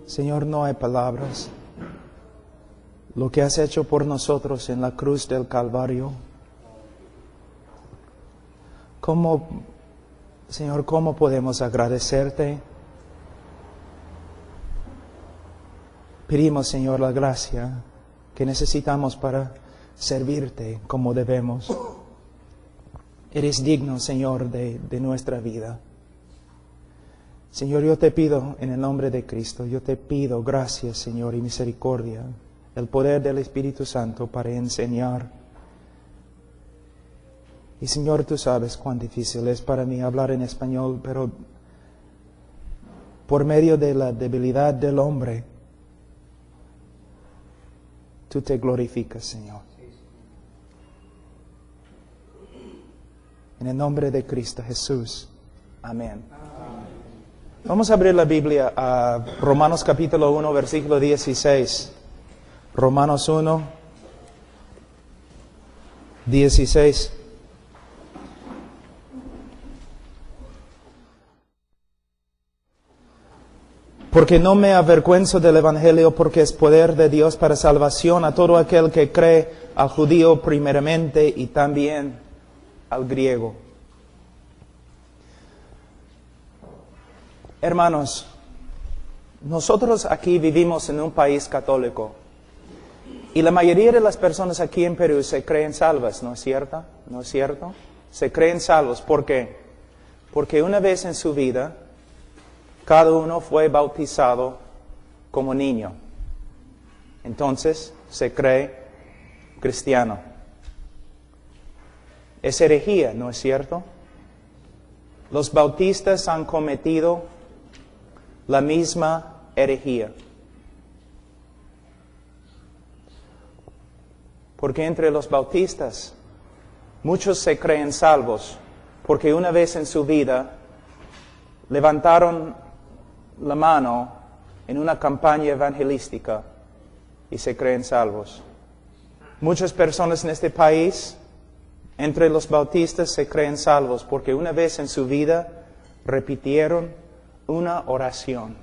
Señor, no hay palabras. Lo que has hecho por nosotros en la cruz del Calvario. Señor, ¿cómo podemos agradecerte? Pedimos, Señor, la gracia que necesitamos para servirte como debemos. Eres digno, Señor, de nuestra vida. Señor, yo te pido en el nombre de Cristo, yo te pido gracias, Señor, y misericordia, el poder del Espíritu Santo para enseñar. Y Señor, tú sabes cuán difícil es para mí hablar en español, pero por medio de la debilidad del hombre, tú te glorificas, Señor. En el nombre de Cristo Jesús. Amén. Vamos a abrir la Biblia a Romanos capítulo 1, versículo 16. Romanos 1, 16. Porque no me avergüenzo del Evangelio, porque es poder de Dios para salvación a todo aquel que cree, al judío primeramente y también al griego. Hermanos, nosotros aquí vivimos en un país católico y la mayoría de las personas aquí en Perú se creen salvas, ¿no es cierto? ¿No es cierto? Se creen salvos. ¿Por qué? Porque una vez en su vida, cada uno fue bautizado como niño. Entonces, se cree cristiano. Es herejía, ¿no es cierto? Los bautistas han cometido la misma herejía. Porque entre los bautistas, muchos se creen salvos, porque una vez en su vida levantaron la mano en una campaña evangelística y se creen salvos. Muchas personas en este país, entre los bautistas, se creen salvos porque una vez en su vida repitieron una oración.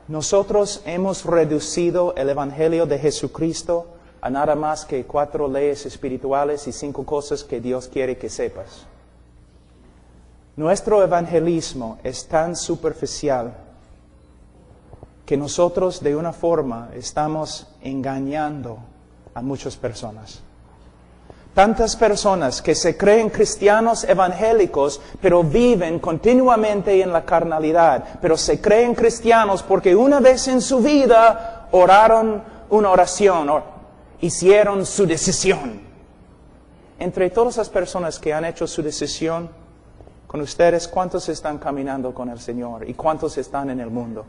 Nosotros hemos reducido el Evangelio de Jesucristo a nada más que 4 leyes espirituales y 5 cosas que Dios quiere que sepas. Nuestro evangelismo es tan superficial que nosotros de una forma estamos engañando a muchas personas. Tantas personas que se creen cristianos evangélicos, pero viven continuamente en la carnalidad, pero se creen cristianos porque una vez en su vida oraron una oración, o hicieron su decisión. Entre todas las personas que han hecho su decisión con ustedes, ¿cuántos están caminando con el Señor y cuántos están en el mundo?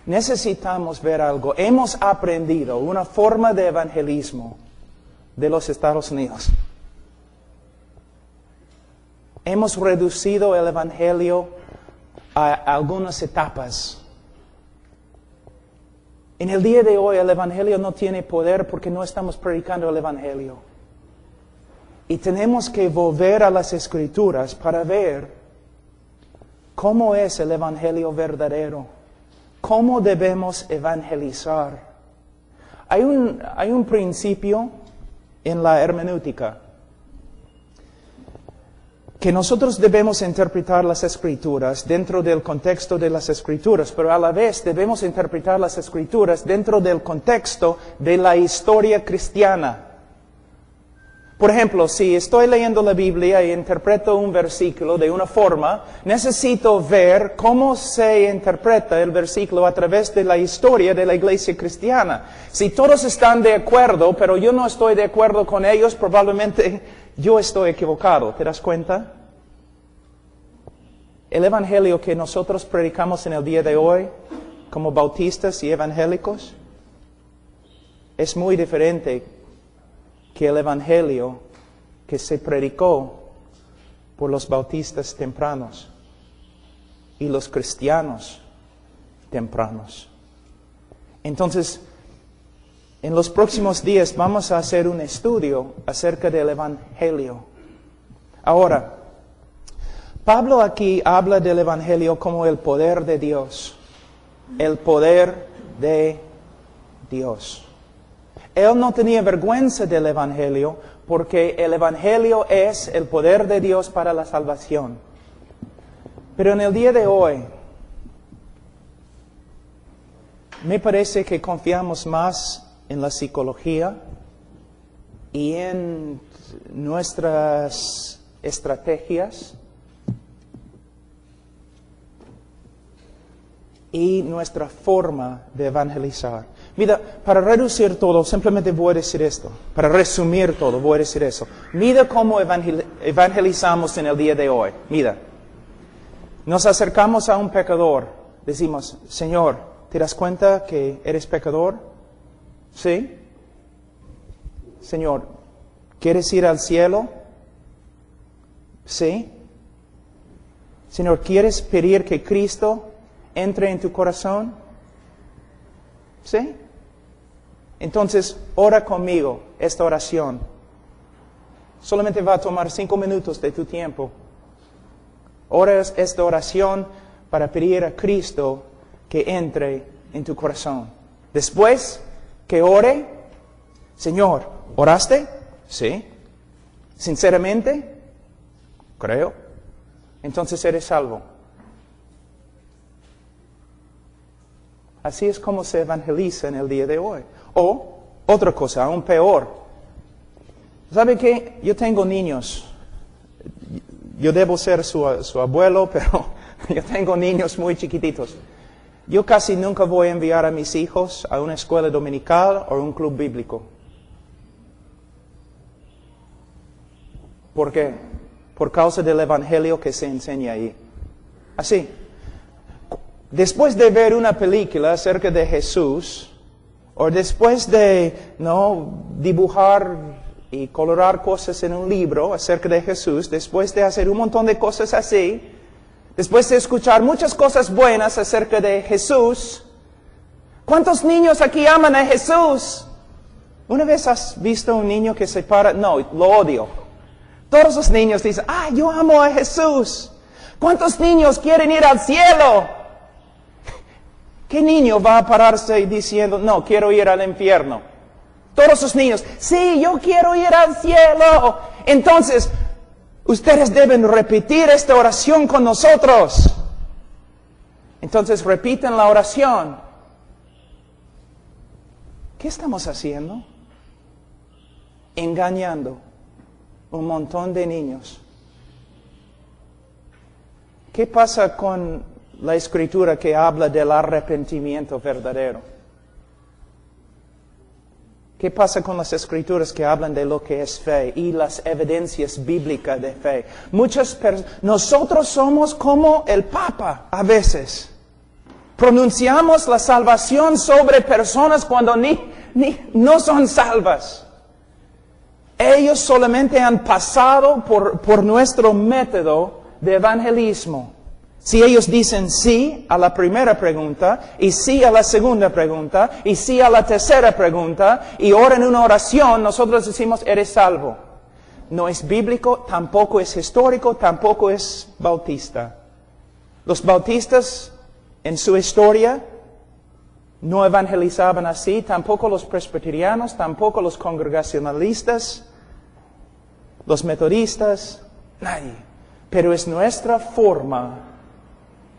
Necesitamos ver algo. Hemos aprendido una forma de evangelismo de los Estados Unidos. Hemos reducido el evangelio a algunas etapas. En el día de hoy el evangelio no tiene poder porque no estamos predicando el evangelio. Y tenemos que volver a las Escrituras para ver cómo es el evangelio verdadero. ¿Cómo debemos evangelizar? Hay un principio en la hermenéutica que nosotros debemos interpretar las Escrituras dentro del contexto de las Escrituras, pero a la vez debemos interpretar las Escrituras dentro del contexto de la historia cristiana. Por ejemplo, si estoy leyendo la Biblia y interpreto un versículo de una forma, necesito ver cómo se interpreta el versículo a través de la historia de la iglesia cristiana. Si todos están de acuerdo, pero yo no estoy de acuerdo con ellos, probablemente yo estoy equivocado. ¿Te das cuenta? El evangelio que nosotros predicamos en el día de hoy, como bautistas y evangélicos, es muy diferente que el evangelio que se predicó por los bautistas tempranos y los cristianos tempranos. Entonces, en los próximos días vamos a hacer un estudio acerca del evangelio. Ahora, Pablo aquí habla del Evangelio como el poder de Dios. El poder de Dios. Él no tenía vergüenza del Evangelio porque el Evangelio es el poder de Dios para la salvación. Pero en el día de hoy, me parece que confiamos más en la psicología y en nuestras estrategias y nuestra forma de evangelizar. Mira, para reducir todo, simplemente voy a decir esto. Para resumir todo, voy a decir eso. Mira cómo evangelizamos en el día de hoy. Mira, nos acercamos a un pecador. Decimos, Señor, ¿te das cuenta que eres pecador? ¿Sí? Señor, ¿quieres ir al cielo? ¿Sí? Señor, ¿quieres pedir que Cristo entre en tu corazón? ¿Sí? Entonces, ora conmigo esta oración. Solamente va a tomar 5 minutos de tu tiempo. Ora esta oración para pedir a Cristo que entre en tu corazón. Después que ore, Señor, ¿oraste? Sí. ¿Sinceramente? Creo. Entonces eres salvo. Así es como se evangeliza en el día de hoy. O, otra cosa, aún peor. ¿Sabe qué? Yo tengo niños. Yo debo ser su abuelo, pero yo tengo niños muy chiquititos. Yo casi nunca voy a enviar a mis hijos a una escuela dominical o a un club bíblico. ¿Por qué? Por causa del evangelio que se enseña ahí. Así. Después de ver una película acerca de Jesús, o después de dibujar y colorar cosas en un libro acerca de Jesús, después de hacer un montón de cosas así, después de escuchar muchas cosas buenas acerca de Jesús, ¿cuántos niños aquí aman a Jesús? ¿Una vez has visto un niño que se para? No, lo odio. Todos los niños dicen, yo amo a Jesús. ¿Cuántos niños quieren ir al cielo? ¿Qué niño va a pararse diciendo, no, quiero ir al infierno? Todos los niños, sí, yo quiero ir al cielo. Entonces, ustedes deben repetir esta oración con nosotros. Entonces, repiten la oración. ¿Qué estamos haciendo? Engañando un montón de niños. ¿Qué pasa con la escritura que habla del arrepentimiento verdadero? ¿Qué pasa con las escrituras que hablan de lo que es fe y las evidencias bíblicas de fe? Nosotros somos como el Papa a veces. Pronunciamos la salvación sobre personas cuando no son salvas. Ellos solamente han pasado por nuestro método de evangelismo. Si ellos dicen sí a la primera pregunta, y sí a la segunda pregunta, y sí a la tercera pregunta, y oran una oración, nosotros decimos, eres salvo. No es bíblico, tampoco es histórico, tampoco es bautista. Los bautistas, en su historia, no evangelizaban así, tampoco los presbiterianos, tampoco los congregacionalistas, los metodistas, nadie. Pero es nuestra forma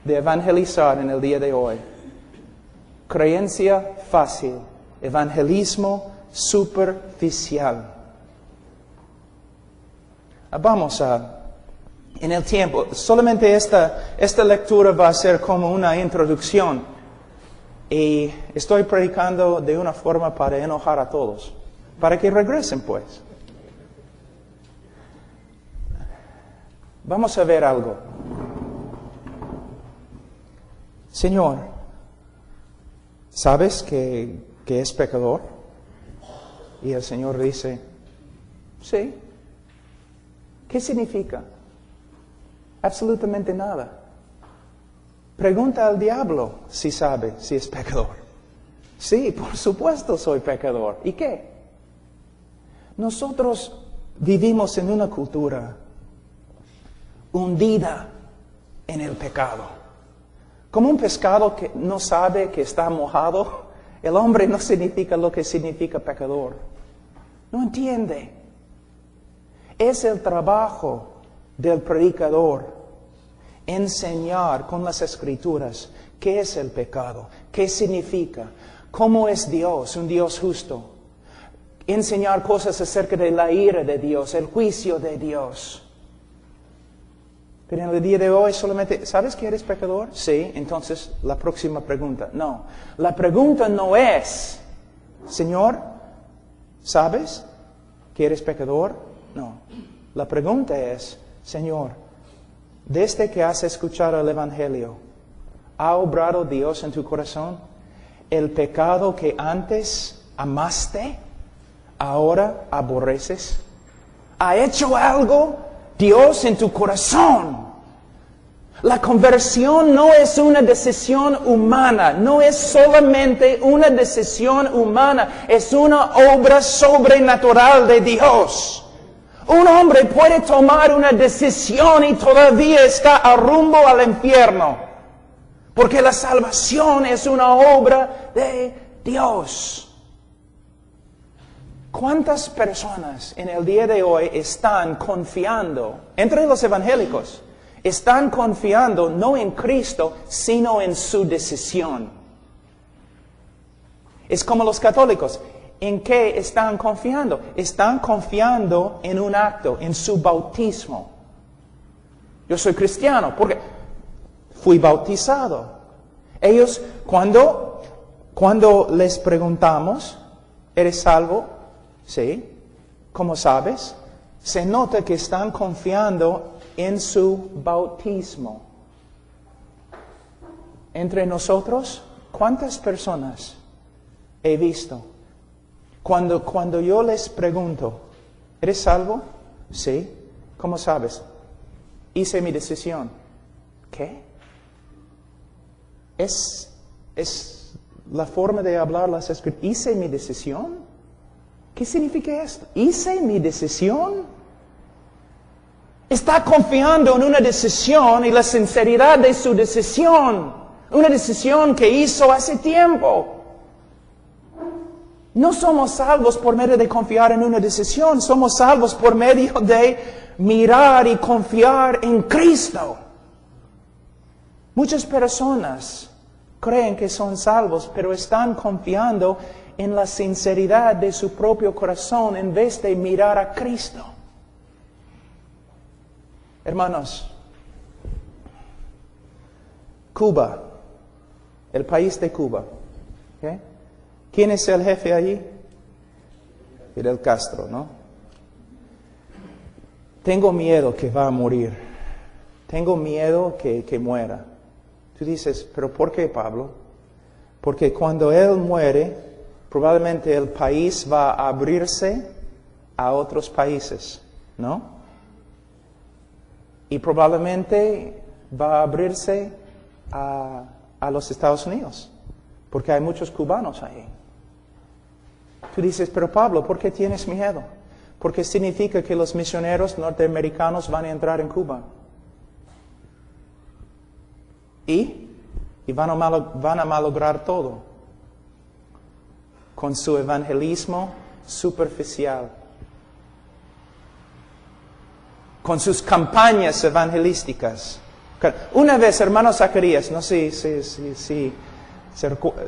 de evangelizar en el día de hoy. Creencia fácil, evangelismo superficial. Vamos en el tiempo, solamente esta lectura va a ser como una introducción. Y estoy predicando de una forma para enojar a todos, para que regresen pues. Vamos a ver algo. Señor, ¿sabes que es pecador? Y el Señor dice, sí. ¿Qué significa? Absolutamente nada. Pregunta al diablo si sabe si es pecador. Sí, por supuesto soy pecador. ¿Y qué? Nosotros vivimos en una cultura hundida en el pecado. Como un pescado que no sabe que está mojado, el hombre no significa lo que significa pecador. No entiende. Es el trabajo del predicador enseñar con las Escrituras qué es el pecado, qué significa, cómo es Dios, un Dios justo. Enseñar cosas acerca de la ira de Dios, el juicio de Dios. Pero en el día de hoy solamente, ¿sabes que eres pecador? Sí, entonces la próxima pregunta. No, la pregunta no es, Señor, ¿sabes que eres pecador? No, la pregunta es, Señor, desde que has escuchado el Evangelio, ¿ha obrado Dios en tu corazón? ¿El pecado que antes amaste, ahora aborreces? ¿Ha hecho algo Dios en tu corazón? La conversión no es una decisión humana, no es solamente una decisión humana, es una obra sobrenatural de Dios. Un hombre puede tomar una decisión y todavía está a rumbo al infierno, porque la salvación es una obra de Dios. ¿Cuántas personas en el día de hoy están confiando, entre los evangélicos, están confiando no en Cristo, sino en su decisión? Es como los católicos. ¿En qué están confiando? Están confiando en un acto, en su bautismo. Yo soy cristiano porque fui bautizado. Ellos, cuando les preguntamos, ¿eres salvo? Sí. ¿Cómo sabes? Se nota que están confiando en su bautismo. Entre nosotros, ¿cuántas personas he visto? Cuando yo les pregunto, ¿eres salvo? Sí. ¿Cómo sabes? Hice mi decisión. ¿Qué? Es la forma de hablar las Escrituras. ¿Hice mi decisión? ¿Qué significa esto? ¿Hice mi decisión? Está confiando en una decisión y la sinceridad de su decisión. Una decisión que hizo hace tiempo. No somos salvos por medio de confiar en una decisión. Somos salvos por medio de mirar y confiar en Cristo. Muchas personas creen que son salvos, pero están confiando en la sinceridad de su propio corazón en vez de mirar a Cristo. Hermanos, Cuba, el país de Cuba, ¿okay? ¿Quién es el jefe allí? Fidel Castro, ¿no? Tengo miedo que va a morir. Tengo miedo que muera. Tú dices, ¿pero por qué, Pablo? Porque cuando él muere, probablemente el país va a abrirse a otros países, ¿no? Y probablemente va a abrirse a los Estados Unidos, porque hay muchos cubanos ahí. Tú dices, pero Pablo, ¿por qué tienes miedo? Porque significa que los misioneros norteamericanos van a entrar en Cuba. Y van a malograr todo con su evangelismo superficial, con sus campañas evangelísticas. Una vez, hermano Zacarías, no sé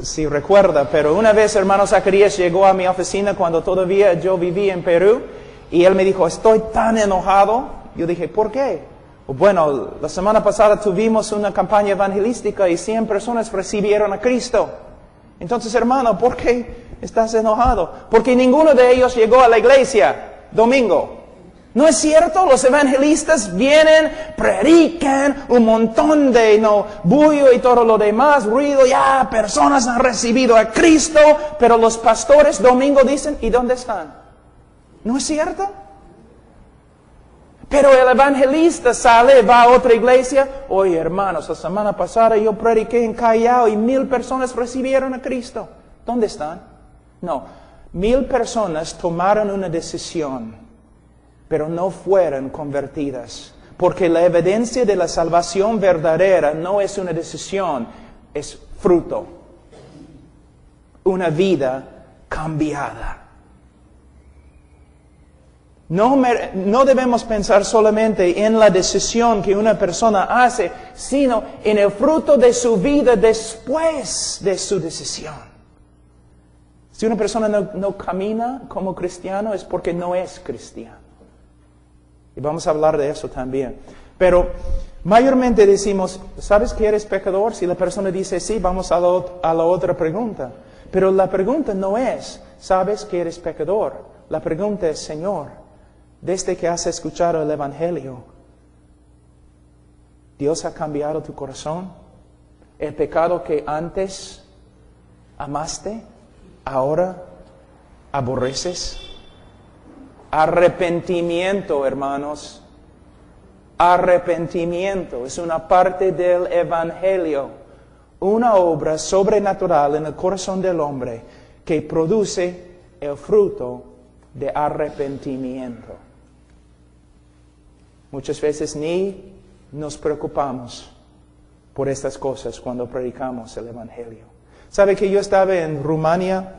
si recuerda, pero una vez hermano Zacarías llegó a mi oficina cuando todavía yo vivía en Perú, y él me dijo, estoy tan enojado. Yo dije, ¿por qué? Bueno, la semana pasada tuvimos una campaña evangelística y 100 personas recibieron a Cristo. Entonces, hermano, ¿por qué estás enojado? Porque ninguno de ellos llegó a la iglesia domingo. ¿No es cierto? Los evangelistas vienen, predican un montón de bullo y todo lo demás, ruido, ya personas han recibido a Cristo, pero los pastores domingo dicen, ¿y dónde están? ¿No es cierto? Pero el evangelista sale, va a otra iglesia. Oye, hermanos, la semana pasada yo prediqué en Callao y 1000 personas recibieron a Cristo. ¿Dónde están? No, 1000 personas tomaron una decisión, pero no fueron convertidas. Porque la evidencia de la salvación verdadera no es una decisión, es fruto. Una vida cambiada. No debemos pensar solamente en la decisión que una persona hace, sino en el fruto de su vida después de su decisión. Si una persona no camina como cristiano es porque no es cristiano. Y vamos a hablar de eso también. Pero mayormente decimos, ¿sabes que eres pecador? Si la persona dice sí, vamos a la otra pregunta. Pero la pregunta no es, ¿sabes que eres pecador? La pregunta es, Señor, desde que has escuchado el Evangelio, ¿Dios ha cambiado tu corazón? ¿El pecado que antes amaste, ahora aborreces? Arrepentimiento, hermanos. Arrepentimiento es una parte del Evangelio. Una obra sobrenatural en el corazón del hombre que produce el fruto de arrepentimiento. Muchas veces ni nos preocupamos por estas cosas cuando predicamos el Evangelio. ¿Sabe que yo estaba en Rumania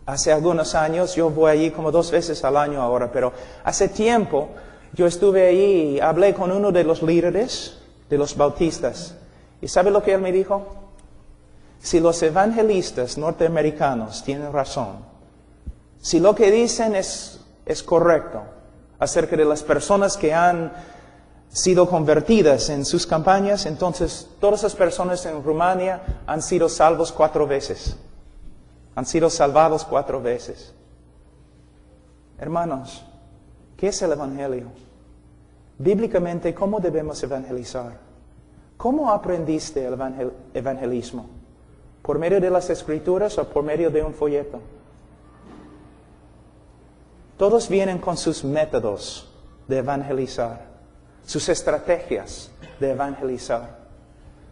hace algunos años? Yo voy allí como 2 veces al año ahora, pero hace tiempo yo estuve allí y hablé con uno de los líderes de los bautistas. ¿Y sabe lo que él me dijo? Si los evangelistas norteamericanos tienen razón, si lo que dicen es correcto acerca de las personas que han sido convertidas en sus campañas, entonces todas las personas en Rumania han sido salvos 4 veces. Han sido salvados 4 veces. Hermanos, ¿qué es el Evangelio? Bíblicamente, ¿cómo debemos evangelizar? ¿Cómo aprendiste el evangelismo? ¿Por medio de las Escrituras o por medio de un folleto? Todos vienen con sus métodos de evangelizar, sus estrategias de evangelizar.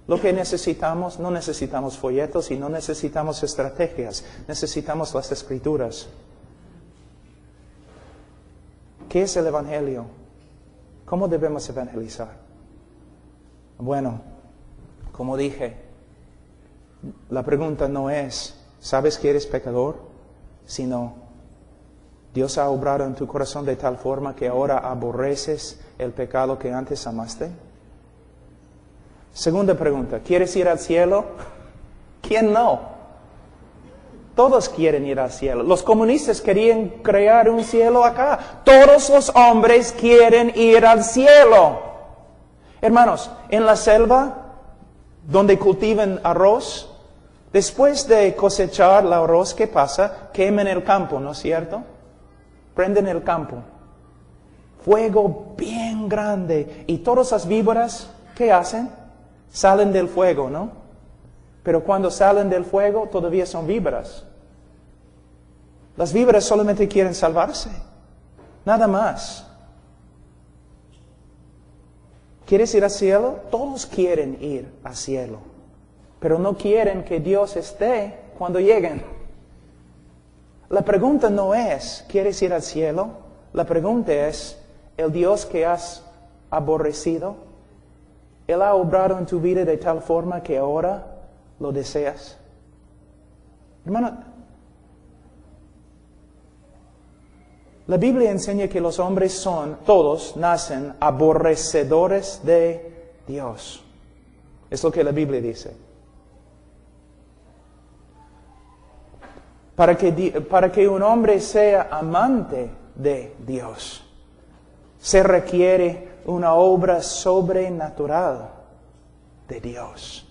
Lo que necesitamos, no necesitamos folletos y no necesitamos estrategias, necesitamos las Escrituras. ¿Qué es el Evangelio? ¿Cómo debemos evangelizar? Bueno, como dije, la pregunta no es, ¿sabes que eres pecador? Sino, ¿Dios ha obrado en tu corazón de tal forma que ahora aborreces el pecado que antes amaste? Segunda pregunta, ¿quieres ir al cielo? ¿Quién no? Todos quieren ir al cielo. Los comunistas querían crear un cielo acá. Todos los hombres quieren ir al cielo. Hermanos, en la selva, donde cultivan arroz, después de cosechar el arroz, ¿qué pasa? Queman el campo, ¿no es cierto? Prenden el campo. Fuego bien grande. Y todas las víboras, ¿qué hacen? Salen del fuego, ¿no? Pero cuando salen del fuego, todavía son víboras. Las víboras solamente quieren salvarse. Nada más. ¿Quieres ir al cielo? Todos quieren ir al cielo. Pero no quieren que Dios esté cuando lleguen. La pregunta no es, ¿quieres ir al cielo? La pregunta es, ¿el Dios que has aborrecido, Él ha obrado en tu vida de tal forma que ahora lo deseas? Hermano, la Biblia enseña que los hombres todos nacen aborrecedores de Dios. Es lo que la Biblia dice. Para que un hombre sea amante de Dios, se requiere una obra sobrenatural de Dios.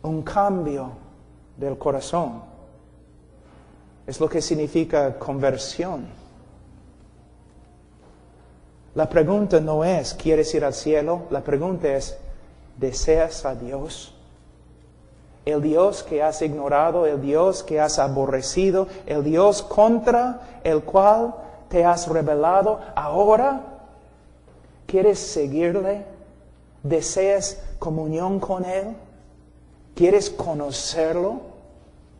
Un cambio del corazón. Es lo que significa conversión. La pregunta no es, ¿quieres ir al cielo? La pregunta es, ¿deseas a Dios? El Dios que has ignorado, el Dios que has aborrecido, el Dios contra el cual te has rebelado, ahora ¿quieres seguirle? ¿Deseas comunión con Él? ¿Quieres conocerlo?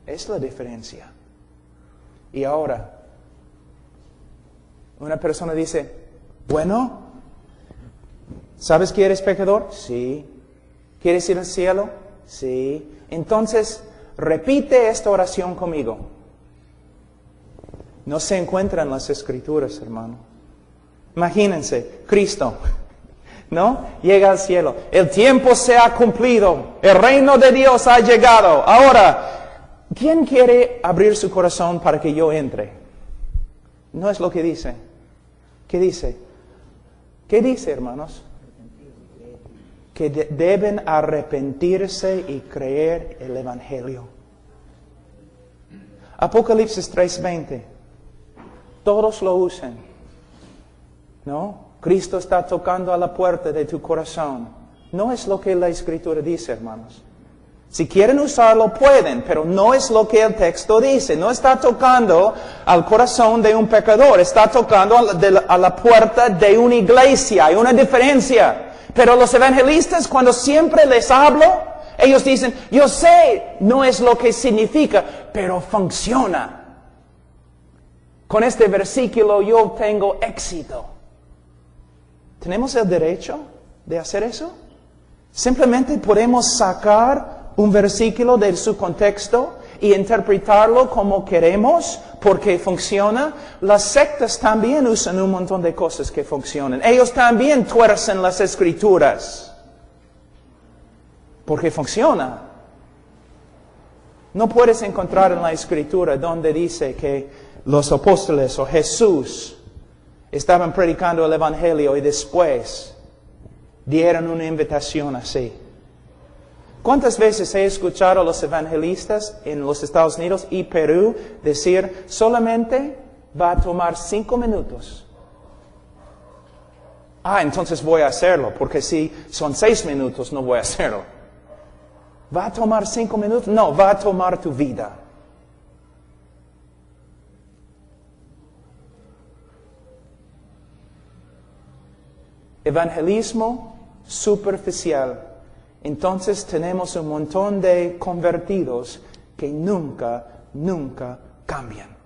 Es la diferencia. Y ahora, una persona dice, Bueno, ¿sabes que eres pecador? Sí. ¿Quieres ir al cielo? Sí. Entonces, repite esta oración conmigo. No se encuentra en las Escrituras, hermano. Imagínense, Cristo, ¿no? Llega al cielo. El tiempo se ha cumplido. El reino de Dios ha llegado. Ahora, ¿quién quiere abrir su corazón para que yo entre? No es lo que dice. ¿Qué dice? ¿Qué dice, hermanos? Que deben arrepentirse y creer el Evangelio. Apocalipsis 3:20. Todos lo usan, ¿no? Cristo está tocando a la puerta de tu corazón. No es lo que la Escritura dice, hermanos. Si quieren usarlo, pueden, pero no es lo que el texto dice. No está tocando al corazón de un pecador, está tocando a la puerta de una iglesia. Hay una diferencia. Pero los evangelistas, cuando siempre les hablo, ellos dicen, yo sé, no es lo que significa, pero funciona. Con este versículo yo tengo éxito. ¿Tenemos el derecho de hacer eso? Simplemente podemos sacar un versículo de su contexto y interpretarlo como queremos porque funciona. Las sectas también usan un montón de cosas que funcionan. Ellos también tuercen las Escrituras porque funciona. No puedes encontrar en la Escritura donde dice que los apóstoles o Jesús estaban predicando el Evangelio y después dieron una invitación así. ¿Cuántas veces he escuchado a los evangelistas en los Estados Unidos y Perú decir, solamente va a tomar 5 minutos? Entonces voy a hacerlo, porque si son 6 minutos no voy a hacerlo. ¿Va a tomar 5 minutos? No, va a tomar tu vida. Evangelismo superficial. Entonces tenemos un montón de convertidos que nunca cambian.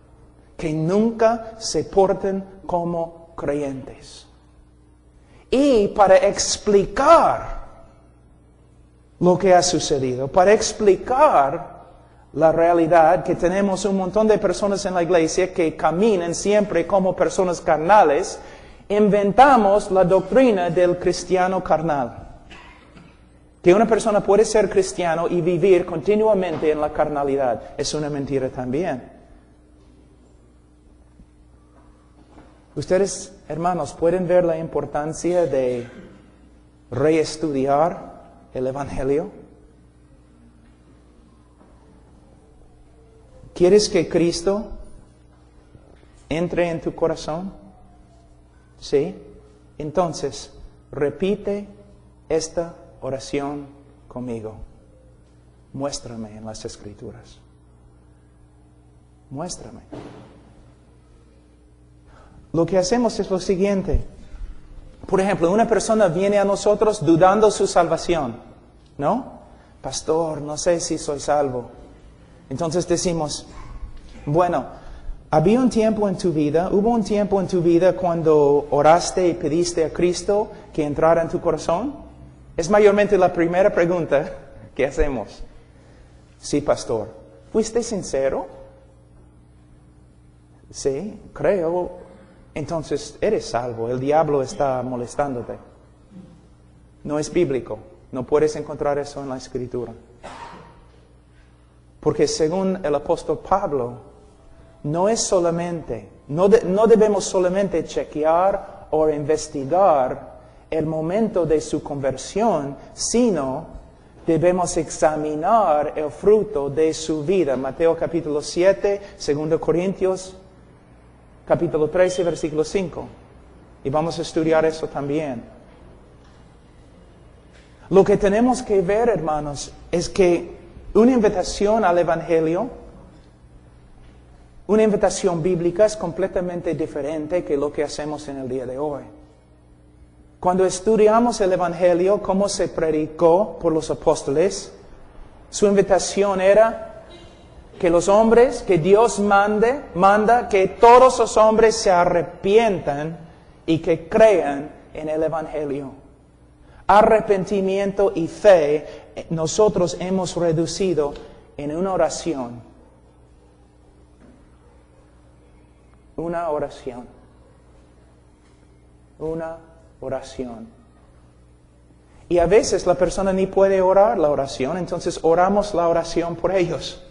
Que nunca se portan como creyentes. Y para explicar lo que ha sucedido, para explicar la realidad que tenemos un montón de personas en la iglesia que caminan siempre como personas carnales, inventamos la doctrina del cristiano carnal. Que una persona puede ser cristiano y vivir continuamente en la carnalidad. Es una mentira también. Ustedes, hermanos, pueden ver la importancia de reestudiar el Evangelio. ¿Quieres que Cristo entre en tu corazón? ¿Sí? Entonces, repite esta oración conmigo. Muéstrame en las Escrituras. Muéstrame. Lo que hacemos es lo siguiente. Por ejemplo, una persona viene a nosotros dudando su salvación, ¿no? Pastor, no sé si soy salvo. Entonces decimos, bueno, hubo un tiempo en tu vida cuando oraste y pediste a Cristo que entrara en tu corazón. Es mayormente la primera pregunta que hacemos. Sí, pastor. ¿Fuiste sincero? Sí, creo. Entonces, eres salvo. El diablo está molestándote. No es bíblico. No puedes encontrar eso en la Escritura. Porque según el apóstol Pablo, no debemos solamente chequear o investigar el momento de su conversión, sino debemos examinar el fruto de su vida. Mateo capítulo 7, 2 Corintios capítulo 13, versículo 5. Y vamos a estudiar eso también. Lo que tenemos que ver, hermanos, es que una invitación al Evangelio, una invitación bíblica es completamente diferente que lo que hacemos en el día de hoy. Cuando estudiamos el Evangelio, cómo se predicó por los apóstoles, su invitación era que los hombres, que Dios manda que todos los hombres se arrepientan y que crean en el Evangelio. Arrepentimiento y fe nosotros hemos reducido en una oración. Una oración. Una oración. Y a veces la persona ni puede orar la oración, entonces oramos la oración por ellos.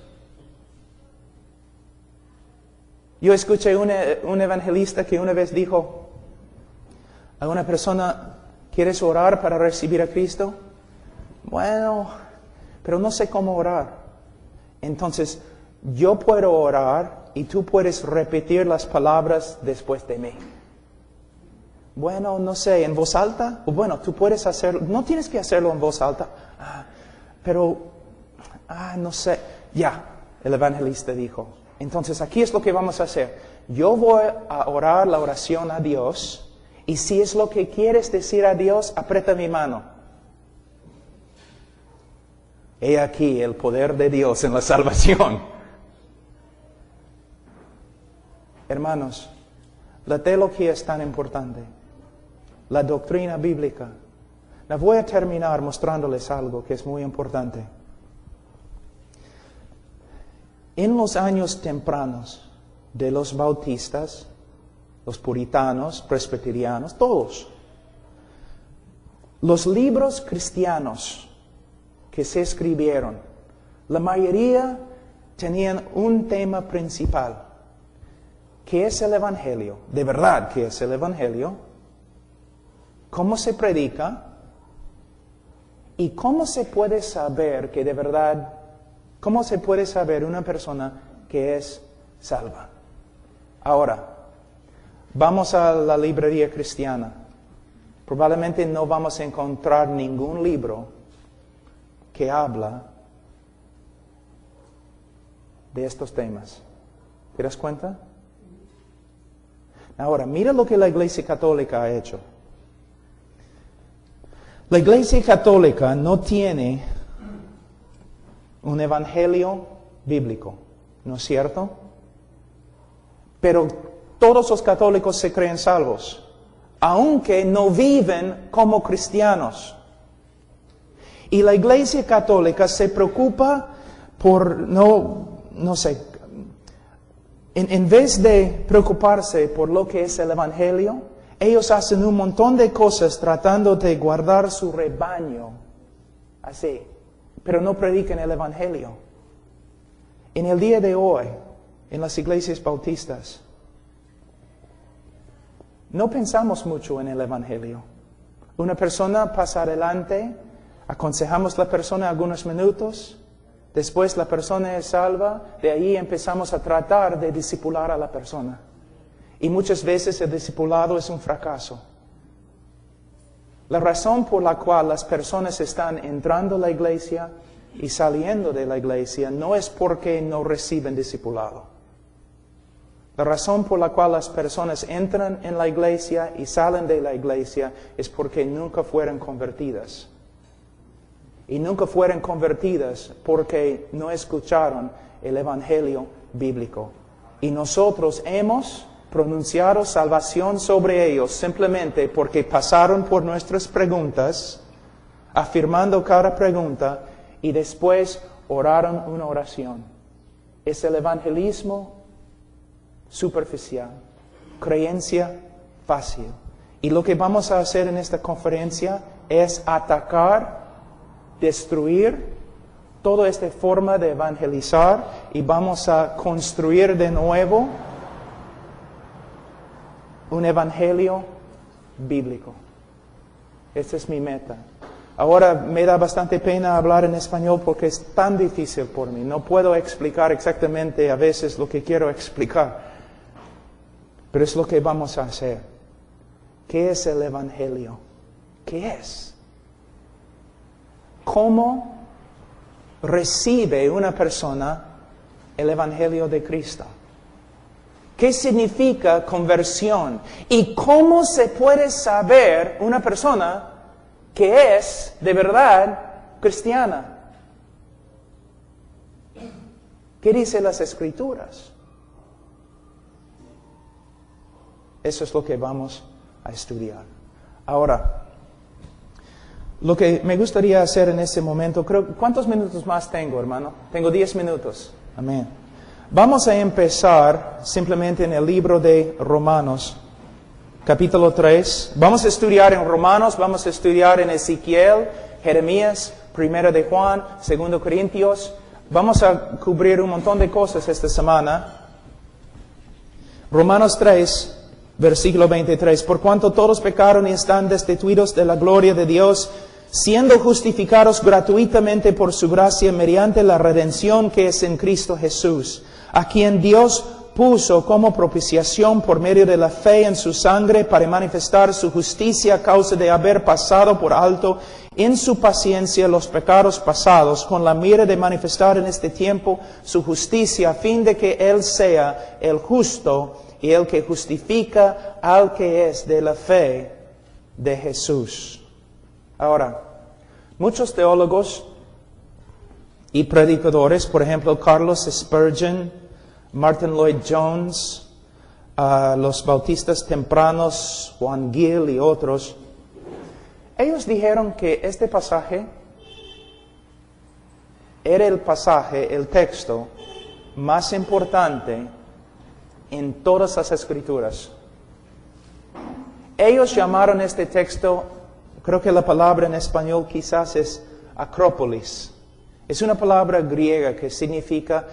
Yo escuché un evangelista que una vez dijo a una persona: ¿quieres orar para recibir a Cristo? Bueno, pero no sé cómo orar. Entonces, yo puedo orar y tú puedes repetir las palabras después de mí. Bueno, no sé, ¿en voz alta? O bueno, tú puedes hacerlo, no tienes que hacerlo en voz alta. No sé. Ya, el evangelista dijo. Entonces, aquí es lo que vamos a hacer. Yo voy a orar la oración a Dios. Y si es lo que quieres decir a Dios, aprieta mi mano. He aquí el poder de Dios en la salvación. Hermanos, la teología es tan importante. La doctrina bíblica. Voy a terminar mostrándoles algo que es muy importante. En los años tempranos de los bautistas, los puritanos, presbiterianos, todos. Los libros cristianos que se escribieron, la mayoría tenían un tema principal. ¿Qué es el Evangelio? De verdad, ¿qué es el Evangelio? ¿Cómo se predica? ¿Y cómo se puede saber que de verdad, cómo se puede saber una persona que es salva? Ahora, vamos a la librería cristiana. Probablemente no vamos a encontrar ningún libro que habla de estos temas. ¿Te das cuenta? Ahora, mira lo que la Iglesia Católica ha hecho. La Iglesia Católica no tiene un evangelio bíblico, ¿no es cierto? Pero todos los católicos se creen salvos, aunque no viven como cristianos. Y la Iglesia Católica se preocupa por, no sé, en vez de preocuparse por lo que es el Evangelio, ellos hacen un montón de cosas tratando de guardar su rebaño, así, pero no predican el Evangelio. En el día de hoy, en las iglesias bautistas, no pensamos mucho en el Evangelio. Una persona pasa adelante, aconsejamos a la persona algunos minutos, después la persona es salva, de ahí empezamos a tratar de discipular a la persona. Y muchas veces el discipulado es un fracaso. La razón por la cual las personas están entrando a la iglesia y saliendo de la iglesia no es porque no reciben discipulado. La razón por la cual las personas entran en la iglesia y salen de la iglesia es porque nunca fueron convertidas. Y nunca fueron convertidas porque no escucharon el Evangelio bíblico. Y nosotros hemos pronunciado salvación sobre ellos simplemente porque pasaron por nuestras preguntas, afirmando cada pregunta, y después oraron una oración. Es el evangelismo superficial, creencia fácil. Y lo que vamos a hacer en esta conferencia es atacar, destruir toda esta forma de evangelizar y vamos a construir de nuevo un evangelio bíblico. Esta es mi meta. Ahora me da bastante pena hablar en español porque es tan difícil por mí. No puedo explicar exactamente a veces lo que quiero explicar. Pero es lo que vamos a hacer. ¿Qué es el evangelio? ¿Qué es? ¿Cómo recibe una persona el evangelio de Cristo? ¿Qué significa conversión? ¿Y cómo se puede saber una persona que es de verdad cristiana? ¿Qué dicen las Escrituras? Eso es lo que vamos a estudiar. Ahora, lo que me gustaría hacer en este momento, ¿cuántos minutos más tengo, hermano? Tengo 10 minutos. Amén. Vamos a empezar simplemente en el libro de Romanos, capítulo 3. Vamos a estudiar en Romanos, vamos a estudiar en Ezequiel, Jeremías, Primera de Juan, 2 Corintios. Vamos a cubrir un montón de cosas esta semana. Romanos 3, versículo 23. Por cuanto todos pecaron y están destituidos de la gloria de Dios, siendo justificados gratuitamente por su gracia mediante la redención que es en Cristo Jesús, a quien Dios puso como propiciación por medio de la fe en su sangre para manifestar su justicia a causa de haber pasado por alto en su paciencia los pecados pasados, con la mira de manifestar en este tiempo su justicia, a fin de que Él sea el justo y el que justifica al que es de la fe de Jesús. Ahora, muchos teólogos y predicadores, por ejemplo, Carlos Spurgeon, Martin Lloyd-Jones, los bautistas tempranos, Juan Gill y otros, ellos dijeron que este pasaje era el texto más importante en todas las Escrituras. Ellos llamaron este texto, creo que la palabra en español quizás es Acrópolis. Es una palabra griega que significa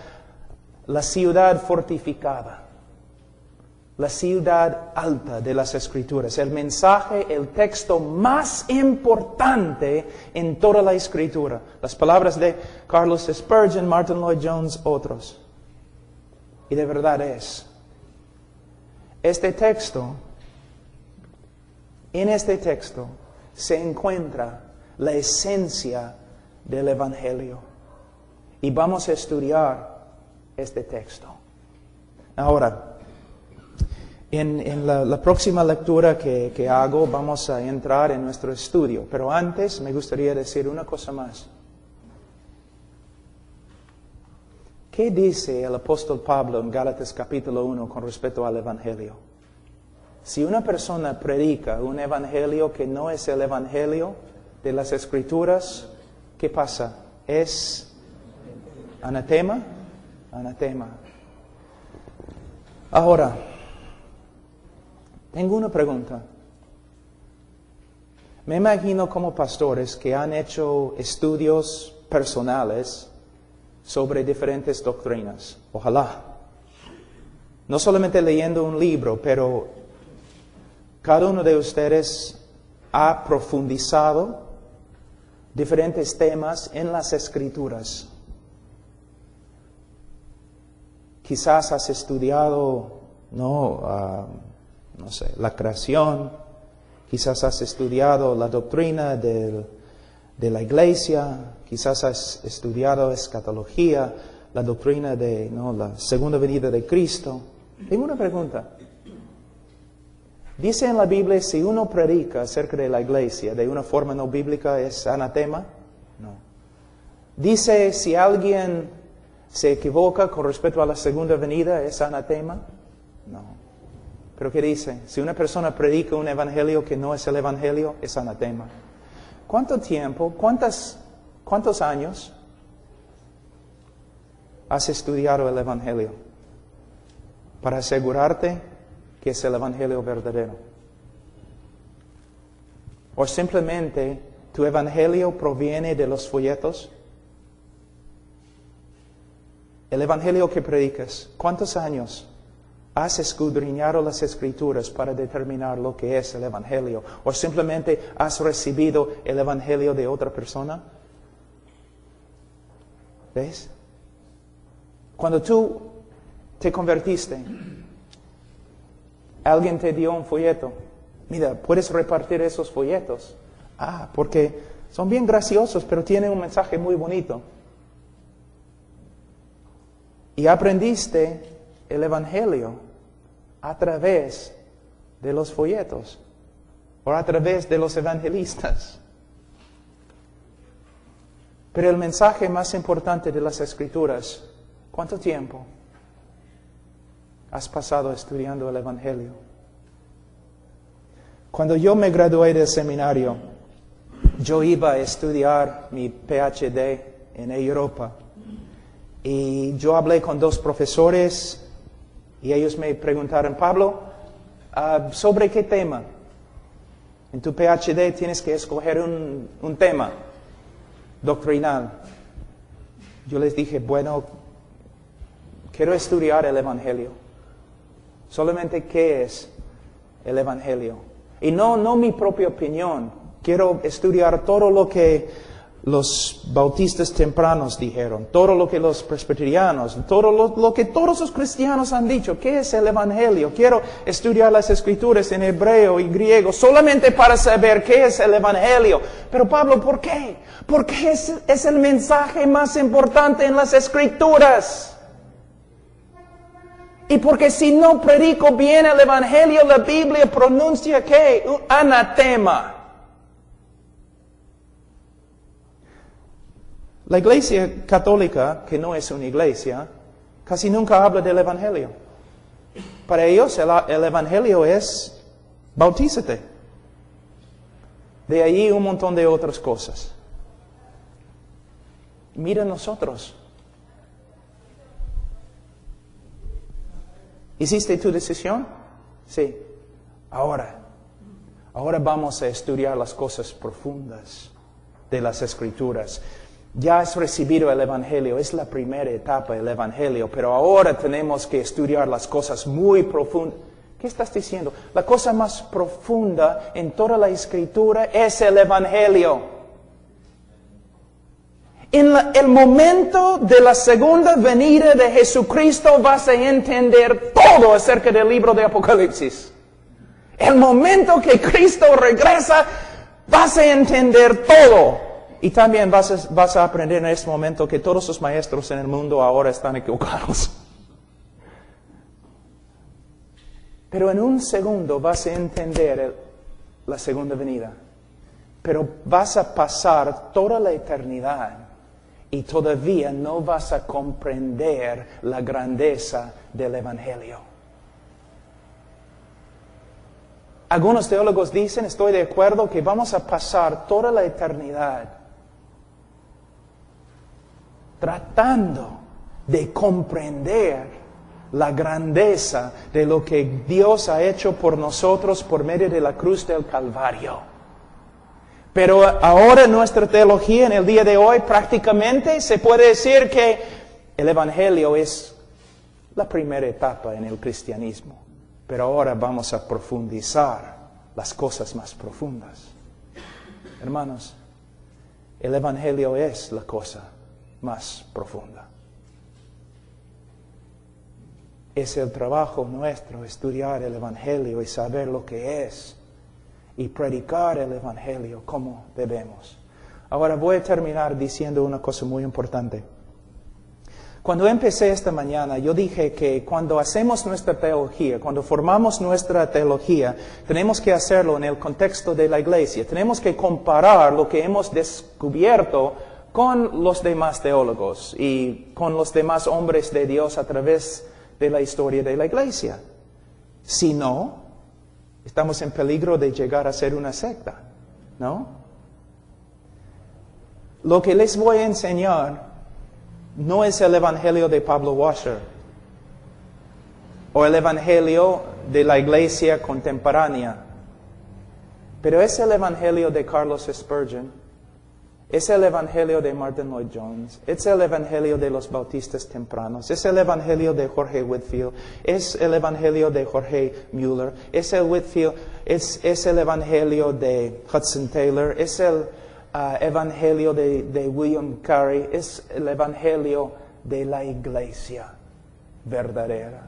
la ciudad fortificada, la ciudad alta de las Escrituras. El mensaje, el texto más importante en toda la Escritura. Las palabras de Carlos Spurgeon, Martin Lloyd-Jones, otros. Y de verdad es. Este texto, en este texto se encuentra la esencia del Evangelio. Y vamos a estudiar este texto. Ahora, en la próxima lectura que hago vamos a entrar en nuestro estudio. Pero antes me gustaría decir una cosa más. ¿Qué dice el apóstol Pablo en Gálatas capítulo 1 con respecto al Evangelio? Si una persona predica un Evangelio que no es el Evangelio de las Escrituras, ¿qué pasa? ¿Es anatema? Anatema. Ahora, tengo una pregunta. Me imagino como pastores que han hecho estudios personales sobre diferentes doctrinas. Ojalá. No solamente leyendo un libro, pero cada uno de ustedes ha profundizado diferentes temas en las Escrituras. Quizás has estudiado, no sé, la creación. Quizás has estudiado la doctrina de la iglesia. Quizás has estudiado escatología, la doctrina de la segunda venida de Cristo. Tengo una pregunta. ¿Dice en la Biblia si uno predica acerca de la iglesia de una forma no bíblica es anatema? No. ¿Dice si alguien se equivoca con respecto a la segunda venida es anatema? No. ¿Pero qué dice? Si una persona predica un evangelio que no es el evangelio, es anatema. ¿Cuánto tiempo, cuántos años has estudiado el evangelio para asegurarte que es el evangelio verdadero? ¿O simplemente tu evangelio proviene de los folletos? El evangelio que predicas, ¿cuántos años has escudriñado las Escrituras para determinar lo que es el evangelio? ¿O simplemente has recibido el evangelio de otra persona? ¿Ves? Cuando tú te convertiste, alguien te dio un folleto. Mira, puedes repartir esos folletos. Porque son bien graciosos, pero tienen un mensaje muy bonito. Y aprendiste el evangelio a través de los folletos o a través de los evangelistas. Pero el mensaje más importante de las Escrituras, ¿cuánto tiempo has pasado estudiando el evangelio? Cuando yo me gradué del seminario, yo iba a estudiar mi PhD en Europa. Y yo hablé con 2 profesores y ellos me preguntaron, Pablo, ¿sobre qué tema? En tu PhD tienes que escoger un tema doctrinal. Yo les dije, bueno, quiero estudiar el Evangelio. Solamente qué es el Evangelio. Y no mi propia opinión. Quiero estudiar todo lo que los bautistas tempranos dijeron, todo lo que los presbiterianos, todo lo que todos los cristianos han dicho. ¿Qué es el Evangelio? Quiero estudiar las Escrituras en hebreo y griego solamente para saber qué es el Evangelio. Pero Pablo, ¿por qué? Porque es el mensaje más importante en las Escrituras. Y porque si no predico bien el Evangelio, la Biblia pronuncia ¿qué? Un anatema. La Iglesia Católica, que no es una iglesia, casi nunca habla del Evangelio. Para ellos el Evangelio es bautízate. De ahí un montón de otras cosas. Mira nosotros. ¿Hiciste tu decisión? Sí. Ahora vamos a estudiar las cosas profundas de las Escrituras. Ya has recibido el Evangelio, es la primera etapa del Evangelio, pero ahora tenemos que estudiar las cosas muy profundas. ¿Qué estás diciendo? La cosa más profunda en toda la Escritura es el Evangelio. En el momento de la segunda venida de Jesucristo vas a entender todo acerca del libro de Apocalipsis. El momento que Cristo regresa, vas a entender todo. Y también vas a aprender en este momento que todos los maestros en el mundo ahora están equivocados. Pero en un segundo vas a entender la segunda venida. Pero vas a pasar toda la eternidad y todavía no vas a comprender la grandeza del Evangelio. Algunos teólogos dicen, estoy de acuerdo, que vamos a pasar toda la eternidad tratando de comprender la grandeza de lo que Dios ha hecho por nosotros por medio de la cruz del Calvario. Pero ahora nuestra teología en el día de hoy prácticamente se puede decir que el Evangelio es la primera etapa en el cristianismo. Pero ahora vamos a profundizar las cosas más profundas. Hermanos, el Evangelio es la cosa más profunda. Es el trabajo nuestro estudiar el Evangelio y saber lo que es y predicar el Evangelio como debemos. Ahora voy a terminar diciendo una cosa muy importante. Cuando empecé esta mañana, yo dije que cuando hacemos nuestra teología, cuando formamos nuestra teología, tenemos que hacerlo en el contexto de la iglesia. Tenemos que comparar lo que hemos descubierto con los demás teólogos y con los demás hombres de Dios a través de la historia de la iglesia. Si no, estamos en peligro de llegar a ser una secta, ¿no? Lo que les voy a enseñar no es el Evangelio de Pablo Washer o el Evangelio de la iglesia contemporánea, pero es el Evangelio de Carlos Spurgeon. Es el Evangelio de Martin Lloyd Jones, es el Evangelio de los bautistas tempranos, es el Evangelio de Jorge Whitefield, es el Evangelio de Jorge Mueller, es el Evangelio de Hudson Taylor, es el Evangelio de William Carey, es el Evangelio de la iglesia verdadera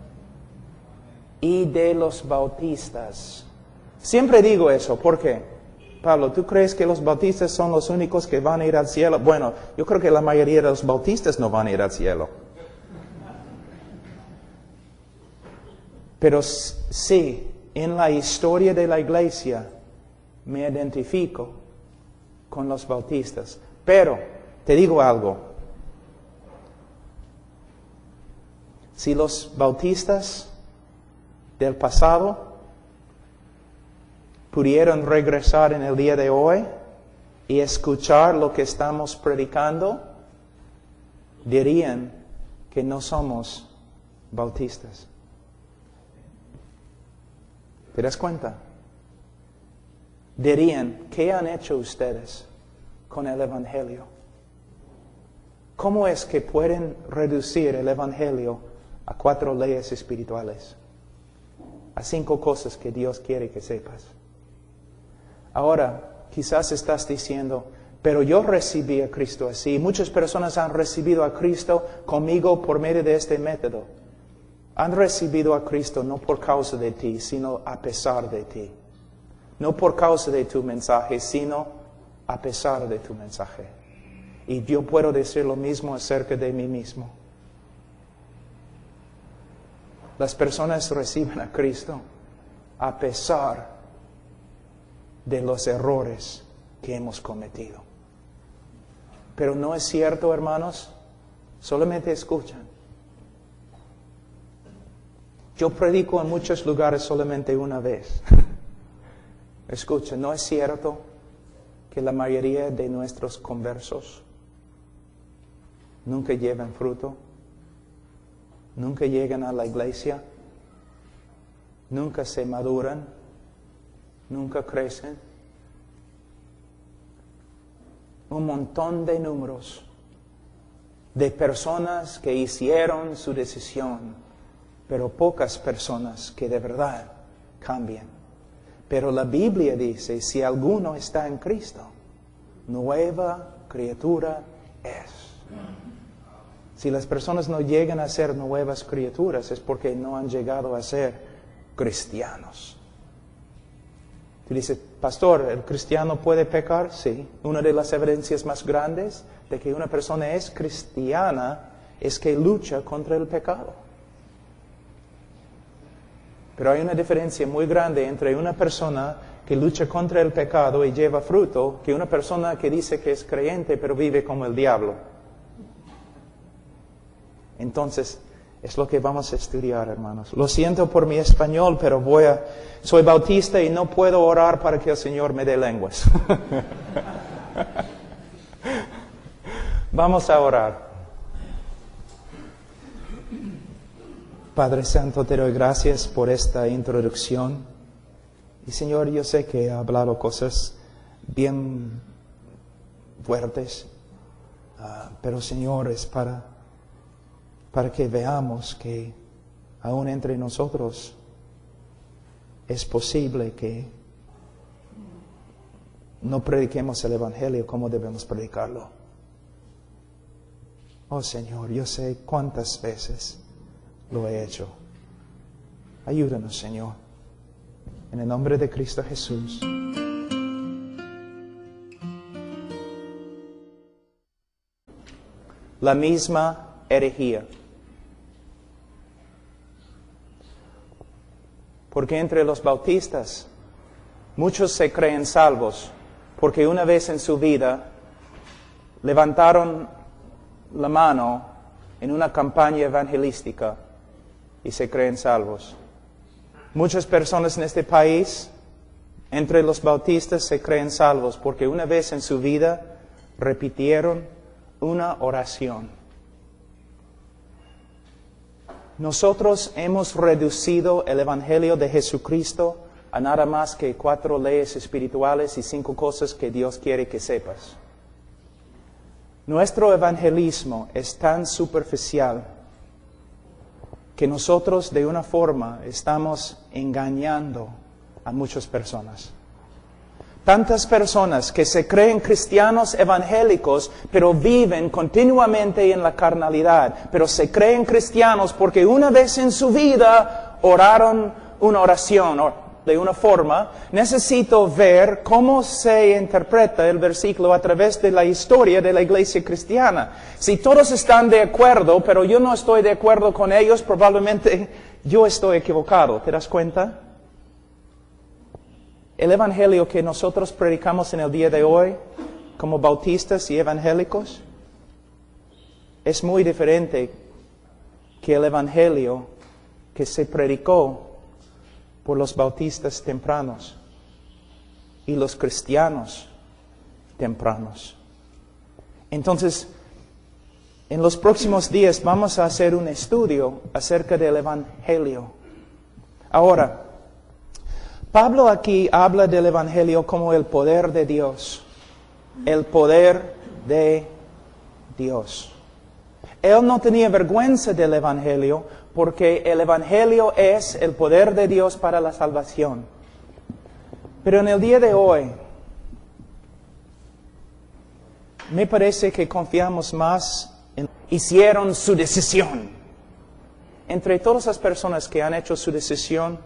y de los bautistas. Siempre digo eso, ¿por qué? Pablo, ¿tú crees que los bautistas son los únicos que van a ir al cielo? Bueno, yo creo que la mayoría de los bautistas no van a ir al cielo. Pero sí, en la historia de la iglesia me identifico con los bautistas. Pero, te digo algo. Si los bautistas del pasado pudieran regresar en el día de hoy y escuchar lo que estamos predicando, dirían que no somos bautistas. ¿Te das cuenta? Dirían, ¿qué han hecho ustedes con el Evangelio? ¿Cómo es que pueden reducir el Evangelio a 4 leyes espirituales? A 5 cosas que Dios quiere que sepas. Ahora, quizás estás diciendo, pero yo recibí a Cristo así. Muchas personas han recibido a Cristo conmigo por medio de este método. Han recibido a Cristo no por causa de ti, sino a pesar de ti. No por causa de tu mensaje, sino a pesar de tu mensaje. Y yo puedo decir lo mismo acerca de mí mismo. Las personas reciben a Cristo a pesar de los errores que hemos cometido. Pero no es cierto, hermanos, solamente escuchan. Yo predico en muchos lugares solamente una vez. Escucha, ¿no es cierto que la mayoría de nuestros conversos nunca llevan fruto? Nunca llegan a la iglesia, nunca se maduran, nunca crecen. Un montón de números de personas que hicieron su decisión, pero pocas personas que de verdad cambian. Pero la Biblia dice, si alguno está en Cristo, nueva criatura es. Si las personas no llegan a ser nuevas criaturas, es porque no han llegado a ser cristianos. Tú dices, pastor, ¿el cristiano puede pecar? Sí. Una de las evidencias más grandes de que una persona es cristiana es que lucha contra el pecado. Pero hay una diferencia muy grande entre una persona que lucha contra el pecado y lleva fruto, que una persona que dice que es creyente pero vive como el diablo. Entonces, es lo que vamos a estudiar, hermanos. Lo siento por mi español, pero soy bautista y no puedo orar para que el Señor me dé lenguas. Vamos a orar. Padre Santo, te doy gracias por esta introducción. Y Señor, yo sé que he hablado cosas bien fuertes, pero Señor, es para que veamos que aún entre nosotros es posible que no prediquemos el Evangelio como debemos predicarlo. Oh Señor, yo sé cuántas veces lo he hecho. Ayúdanos, Señor. En el nombre de Cristo Jesús. La misma herejía. Porque entre los bautistas, muchos se creen salvos, porque una vez en su vida levantaron la mano en una campaña evangelística y se creen salvos. Muchas personas en este país, entre los bautistas, se creen salvos, porque una vez en su vida repitieron una oración. Nosotros hemos reducido el Evangelio de Jesucristo a nada más que 4 leyes espirituales y 5 cosas que Dios quiere que sepas. Nuestro evangelismo es tan superficial que nosotros de una forma estamos engañando a muchas personas. Tantas personas que se creen cristianos evangélicos, pero viven continuamente en la carnalidad, pero se creen cristianos porque una vez en su vida oraron una oración de una forma. Necesito ver cómo se interpreta el versículo a través de la historia de la iglesia cristiana. Si todos están de acuerdo, pero yo no estoy de acuerdo con ellos, probablemente yo estoy equivocado. ¿Te das cuenta? El evangelio que nosotros predicamos en el día de hoy, como bautistas y evangélicos, es muy diferente que el evangelio que se predicó por los bautistas tempranos. y los cristianos tempranos. Entonces, en los próximos días vamos a hacer un estudio acerca del Evangelio. Ahora, Pablo aquí habla del Evangelio como el poder de Dios. El poder de Dios. Él no tenía vergüenza del Evangelio porque el Evangelio es el poder de Dios para la salvación. Pero en el día de hoy, me parece que confiamos más en... Hicieron su decisión. Entre todas las personas que han hecho su decisión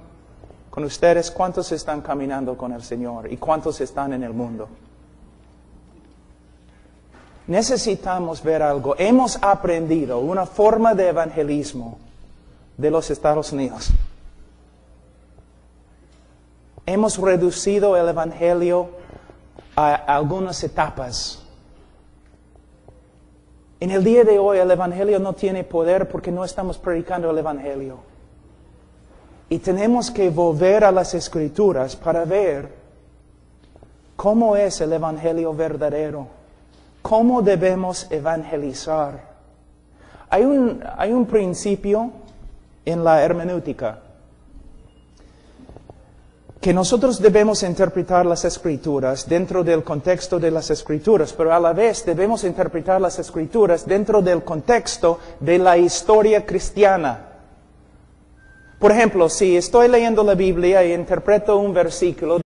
con ustedes, ¿cuántos están caminando con el Señor y cuántos están en el mundo? Necesitamos ver algo. Hemos aprendido una forma de evangelismo de los Estados Unidos. Hemos reducido el Evangelio a algunas etapas. En el día de hoy el Evangelio no tiene poder porque no estamos predicando el Evangelio. Y tenemos que volver a las Escrituras para ver cómo es el Evangelio verdadero. ¿Cómo debemos evangelizar? Hay un principio en la hermenéutica que nosotros debemos interpretar las Escrituras dentro del contexto de las Escrituras, pero a la vez debemos interpretar las Escrituras dentro del contexto de la historia cristiana. Por ejemplo, si estoy leyendo la Biblia y interpreto un versículo,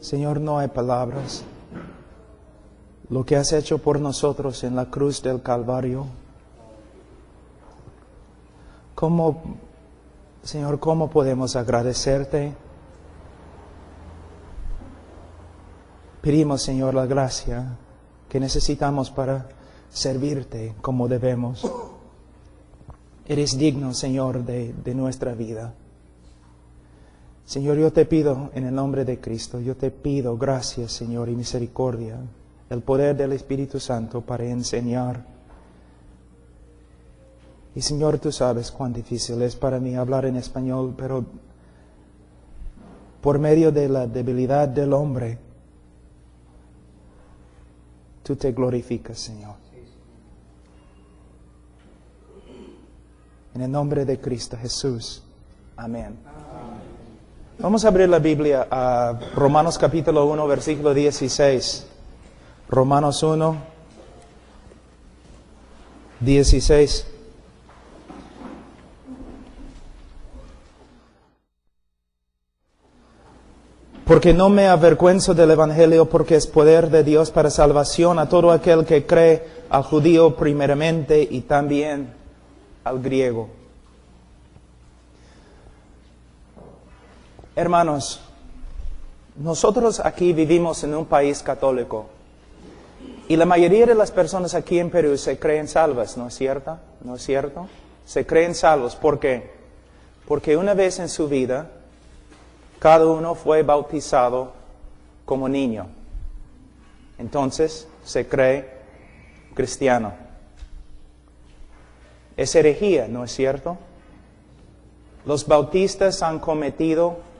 Señor, no hay palabras. Lo que has hecho por nosotros en la cruz del Calvario. Señor, ¿cómo podemos agradecerte? Pedimos, Señor, la gracia que necesitamos para servirte como debemos. Eres digno, Señor, de nuestra vida. Señor, yo te pido en el nombre de Cristo, yo te pido gracias, Señor, y misericordia, el poder del Espíritu Santo para enseñar. Y Señor, tú sabes cuán difícil es para mí hablar en español, pero por medio de la debilidad del hombre, tú te glorificas, Señor. En el nombre de Cristo Jesús. Amén. Vamos a abrir la Biblia a Romanos capítulo 1, versículo 16. Romanos 1, 16. Porque no me avergüenzo del Evangelio, porque es poder de Dios para salvación a todo aquel que cree, al judío primeramente y también al griego. Hermanos, nosotros aquí vivimos en un país católico y la mayoría de las personas aquí en Perú se creen salvas, ¿no es cierto? ¿No es cierto? Se creen salvos. ¿Por qué? Porque una vez en su vida, cada uno fue bautizado como niño. Entonces, se cree cristiano. Es herejía, ¿no es cierto? Los bautistas han cometido